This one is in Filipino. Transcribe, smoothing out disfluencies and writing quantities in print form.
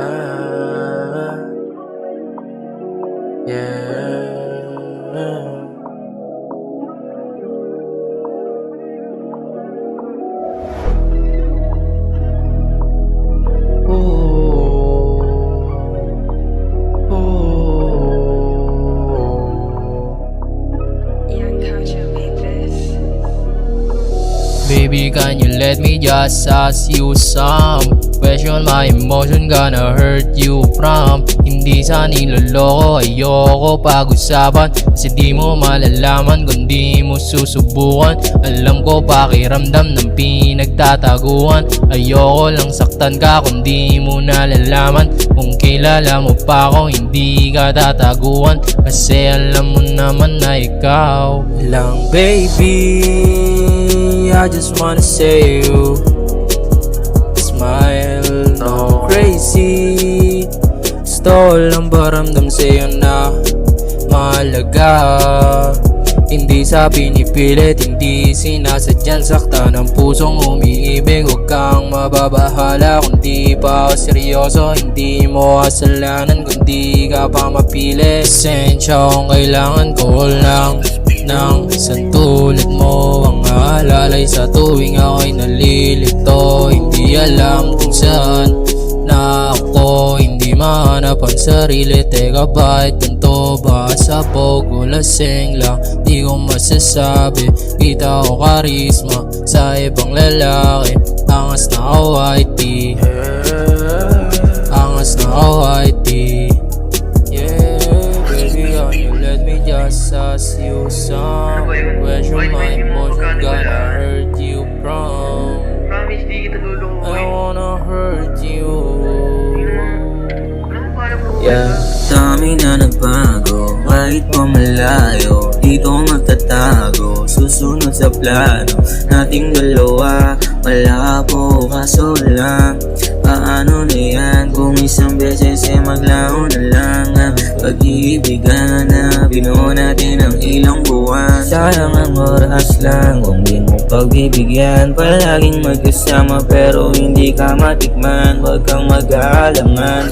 Ah, yeah. Baby, can you let me just ask you some question? My emotion gonna hurt you from hindi sa niloloko, ayoko pag-usapan kasi di mo malalaman kung di mo susubukan. Alam ko pakiramdam ng pinagtataguan. Ayoko lang saktan ka kung di mo nalalaman. Kung kilala mo pa ako, hindi ka tataguan kasi alam mo naman na ikaw Lang baby, I just wanna say you smile, no crazy. Gusto lang baramdam sa'yo na mahalaga. Hindi sa pinipilit, hindi sinasadyan. Sakta ng pusong umiibig, huwag kang mababahala. Kung di pa ako seryoso, hindi mo kasalanan. Kung di ka pa mapili, pasensya kung kailangan ko lang ng isang tulad mo ang alalay sa tuwing ako'y nalilito. Hindi alam kung saan na ako, hindi mahanap ang sarili. Teka, bakit ganito? Ba sa pogo lasing lang? Di ko masasabi. Kita ko karisma sa ibang lalaki. Angas na ako YT, angas na ako YT. Just ask you some question, my emotion gonna hurt you from. Promise, di kita luloko. I don't wanna hurt you. Yeah. Dami na nagbago, kahit pa malayo, dito magtatago, susunod sa plano nating dalawa. Malabo kaso lang, paano na yan kung isang beses maglaho na lang ang pag-iibigan na binuo natin ng ilang buwan. Sayang ang oras lang kung di mo pagbibigyan. Palaging magkasama pero hindi ka matikman, wag kang mag-aalangan.